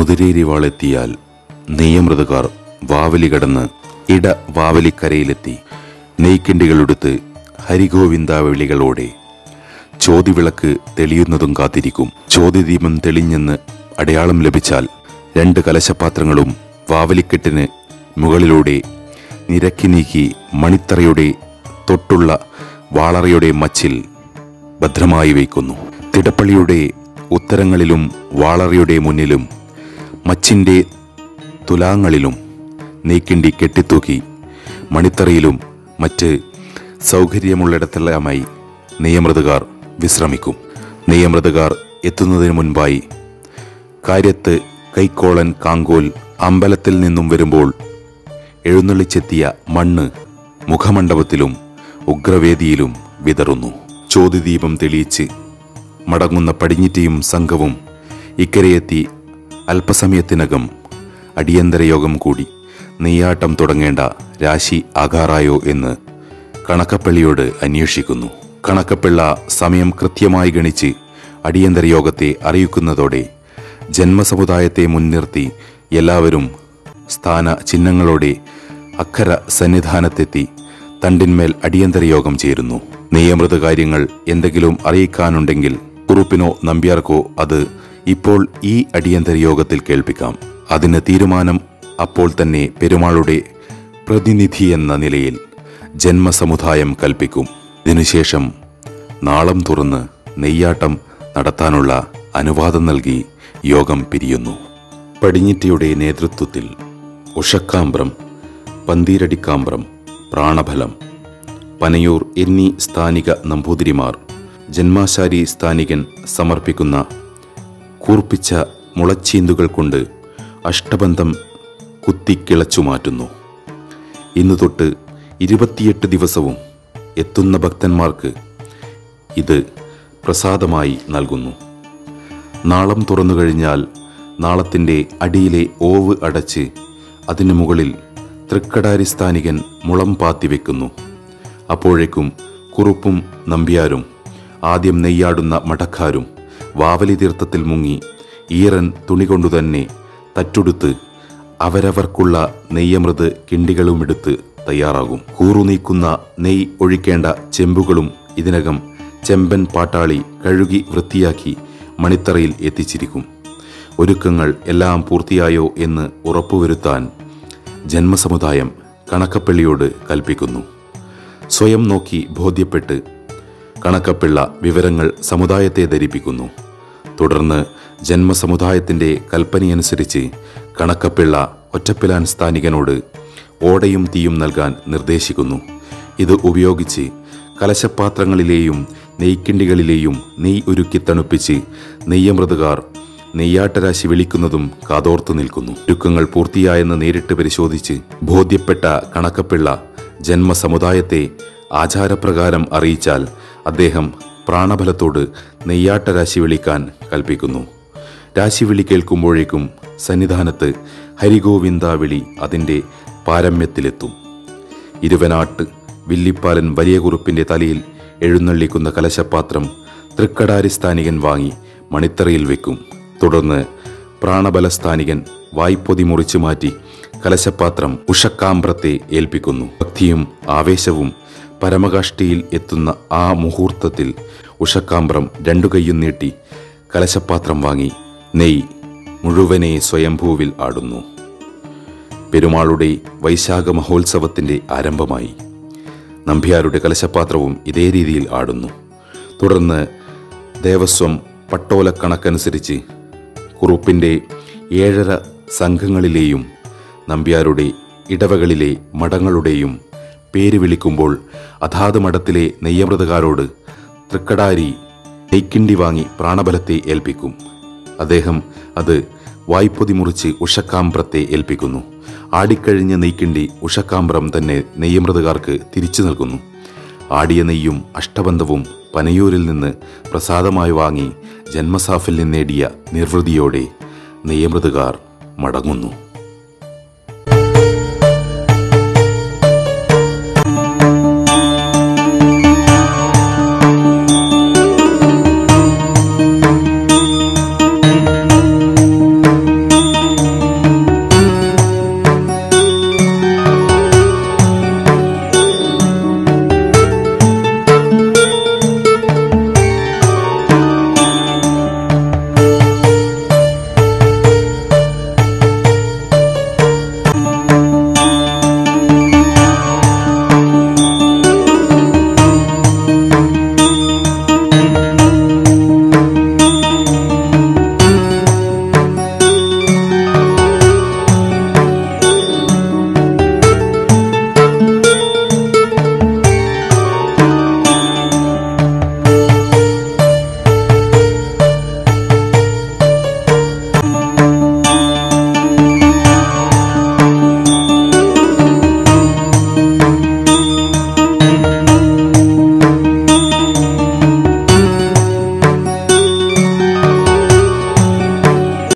മുതിരേരിവാളെത്തിയാൽ നെയ്യമൃതകാർ വാവലി കടന്ന് ഇട വാവലിക്കരയിലെത്തി നെയ്ക്കിണ്ടികളെടുത്ത് ഹരിഗോവിന്ദ വിളികളോടെ ചോതിവിളക്ക് തെളിയുന്നതും കാത്തിരിക്കും. ചോതിദീപം തെളിഞ്ഞെന്ന് അടയാളം ലഭിച്ചാൽ 2 കലശപാത്രങ്ങളും വാവലിക്കെട്ടിന് മുകളിലൂടെ നിരക്കി നീക്കി മണിത്തറയുടെ തൊട്ടുള്ള വാളറയുടെ മച്ചിൽ ഭദ്രമായി വയ്ക്കുന്നു. തിടപ്പള്ളിയുടെ ഉത്തരങ്ങളിലും വാളറയുടെ മുന്നിലും മച്ചിൻ്റെ തുലാങ്ങളിലും നെയ്ക്കിണ്ടി കെട്ടിത്തൂക്കി മണിത്തറയിലും മറ്റ് സൗകര്യമുള്ളിടത്തെല്ലാമായി നെയ്യമൃതകാർ വിശ്രമിക്കും. നെയ്യമൃതകാർ എത്തുന്നതിന് മുൻപായി കാര്യത്ത് കൈക്കോളൻ കാങ്കോൽ അമ്പലത്തിൽ നിന്നും വരുമ്പോൾ എഴുന്നള്ളിച്ചെത്തിയ മണ്ണ് മുഖമണ്ഡപത്തിലും ഉഗ്രവേദിയിലും വിതറുന്നു. ചോതിദീപം തെളിയിച്ച് മടങ്ങുന്ന പടിഞ്ഞിറ്റിയും സംഘവും ഇക്കരയെത്തി അല്പസമയത്തിനകം അടിയന്തര യോഗം കൂടി നെയ്യാട്ടം തുടങ്ങേണ്ട രാശി ആകാറായോ എന്ന് കണക്കപ്പള്ളിയോട് അന്വേഷിക്കുന്നു. കണക്കപ്പിള്ള സമയം കൃത്യമായി ഗണിച്ച് അടിയന്തര യോഗത്തെ അറിയിക്കുന്നതോടെ ജന്മസമുദായത്തെ മുൻനിർത്തി എല്ലാവരും സ്ഥാന ചിഹ്നങ്ങളോടെ അക്കര സന്നിധാനത്തെത്തി തണ്ടിന്മേൽ അടിയന്തര യോഗം ചേരുന്നു. നെയ്യമൃത കാര്യങ്ങൾ എന്തെങ്കിലും അറിയിക്കാനുണ്ടെങ്കിൽ കുറുപ്പിനോ നമ്പ്യാർക്കോ അത് ഇപ്പോൾ ഈ അടിയന്തര യോഗത്തിൽ കേൾപ്പിക്കാം. അതിന് തീരുമാനം അപ്പോൾ തന്നെ പെരുമാളുടെ പ്രതിനിധി എന്ന നിലയിൽ ജന്മസമുദായം കൽപ്പിക്കും. ഇതിനുശേഷം നാളം തുറന്ന് നെയ്യാട്ടം നടത്താനുള്ള അനുവാദം നൽകി യോഗം പിരിയുന്നു. പടിഞ്ഞിറ്റിയുടെ നേതൃത്വത്തിൽ ഉഷക്കാമ്പ്രം, പന്തീരടിക്കാമ്പ്രം, പ്രാണഫലം, പനയൂർ എന്നീ സ്ഥാനിക നമ്പൂതിരിമാർ ജന്മാശാരി സ്ഥാനികൻ സമർപ്പിക്കുന്ന കൂർപ്പിച്ച മുളച്ചീന്തുകൾ കൊണ്ട് അഷ്ടബന്ധം കുത്തിക്കിളച്ചു മാറ്റുന്നു. ഇന്നു തൊട്ട് 28 ദിവസവും എത്തുന്ന ഭക്തന്മാർക്ക് ഇത് പ്രസാദമായി നൽകുന്നു. നാളം തുറന്നു കഴിഞ്ഞാൽ നാളത്തിൻ്റെ അടിയിലെ ഓവ് അടച്ച് അതിനു മുകളിൽ തൃക്കടാരി സ്ഥാനികൻ മുളം പാത്തി വെക്കുന്നു. അപ്പോഴേക്കും കുറുപ്പും നമ്പ്യാരും ആദ്യം നെയ്യാടുന്ന മഠക്കാരും വാവലി തീർത്ഥത്തിൽ മുങ്ങി ഈറൻ തുണി കൊണ്ടുതന്നെ തറ്റുടുത്ത് അവരവർക്കുള്ള നെയ്യമൃത് കിണ്ടികളുമെടുത്ത് തയ്യാറാകും. കൂറുനീക്കുന്ന നെയ് ഒഴിക്കേണ്ട ചെമ്പുകളും ഇതിനകം ചെമ്പൻ പാട്ടാളി കഴുകി വൃത്തിയാക്കി മണിത്തറയിൽ എത്തിച്ചിരിക്കും. ഒരുക്കങ്ങൾ എല്ലാം പൂർത്തിയായോ എന്ന് ഉറപ്പുവരുത്താൻ ജന്മസമുദായം കണക്കപ്പള്ളിയോട് കൽപ്പിക്കുന്നു. സ്വയം നോക്കി ബോധ്യപ്പെട്ട് കണക്കപ്പിള്ള വിവരങ്ങൾ സമുദായത്തെ ധരിപ്പിക്കുന്നു. തുടർന്ന് ജന്മസമുദായത്തിൻ്റെ കൽപ്പനയനുസരിച്ച് കണക്കപ്പിള്ള ഒറ്റപ്പിലാൻ സ്ഥാനികനോട് ഓടയും തീയും നൽകാൻ നിർദ്ദേശിക്കുന്നു. ഇത് ഉപയോഗിച്ച് കലശപാത്രങ്ങളിലെയും നെയ്ക്കിണ്ടികളിലെയും നെയ് ഉരുക്കി തണുപ്പിച്ച് നെയ്യമൃതകാർ നെയ്യാട്ടരാശി വിളിക്കുന്നതും കാതോർത്തു നിൽക്കുന്നു. ഒരുക്കങ്ങൾ പൂർത്തിയായെന്ന് നേരിട്ട് പരിശോധിച്ച് ബോധ്യപ്പെട്ട കണക്കപ്പിള്ള ജന്മസമുദായത്തെ ആചാരപ്രകാരം അറിയിച്ചാൽ അദ്ദേഹം പ്രാണബലത്തോട് നെയ്യാട്ടരാശി വിളിക്കാൻ കൽപ്പിക്കുന്നു. രാശിവിളി കേൾക്കുമ്പോഴേക്കും സന്നിധാനത്ത് ഹരിഗോവിന്ദ വിളി അതിൻ്റെ പാരമ്യത്തിലെത്തും. ഇരുവനാട്ട് വില്ലിപ്പാലൻ വലിയ കുറുപ്പിൻ്റെ തലയിൽ എഴുന്നള്ളിക്കുന്ന കലശപാത്രം തൃക്കടാരി സ്ഥാനികൻ വാങ്ങി മണിത്തറയിൽ വെക്കും. തുടർന്ന് പ്രാണബലസ്ഥാനികൻ വായ്പൊതി മുറിച്ചു മാറ്റി കലശപാത്രം ഉഷക്കാമ്പ്രത്തെ ഏൽപ്പിക്കുന്നു. ഭക്തിയും ആവേശവും പരമകാഷ്ഠയിൽ എത്തുന്ന ആ മുഹൂർത്തത്തിൽ ഉഷക്കാമ്പ്രം 2 കൈയും നീട്ടി കലശപാത്രം വാങ്ങി നെയ് മുഴുവനെ സ്വയംഭൂവിൽ ആടുന്നു. പെരുമാളുടെ വൈശാഖ മഹോത്സവത്തിൻ്റെ ആരംഭമായി. നമ്പ്യാരുടെ കലശപാത്രവും ഇതേ രീതിയിൽ ആടുന്നു. തുടർന്ന് ദേവസ്വം പട്ടോലക്കണക്കനുസരിച്ച് കുറുപ്പിൻ്റെ 7.5 സംഘങ്ങളിലെയും നമ്പ്യാരുടെ ഇടവകളിലെ മഠങ്ങളുടെയും പേര് വിളിക്കുമ്പോൾ അതാത് മഠത്തിലെ നെയ്യമൃതകാരോട് തൃക്കടാരി നെയ്ക്കിണ്ടി വാങ്ങി പ്രാണബലത്തെ ഏൽപ്പിക്കും. അദ്ദേഹം അത് വായ്പൊതി മുറിച്ച് ഉഷക്കാമ്പ്രത്തെ ഏൽപ്പിക്കുന്നു. ആടിക്കഴിഞ്ഞ നെയ്ക്കിണ്ടി ഉഷക്കാമ്പ്രം തന്നെ നെയ്യമൃതകാർക്ക് തിരിച്ചു നൽകുന്നു. ആടിയ നെയ്യും അഷ്ടബന്ധവും പനയൂരിൽ നിന്ന് പ്രസാദമായി വാങ്ങി ജന്മസാഫല്യം നേടിയ നിർവൃതിയോടെ നെയ്യമൃതകാർ മടങ്ങുന്നു.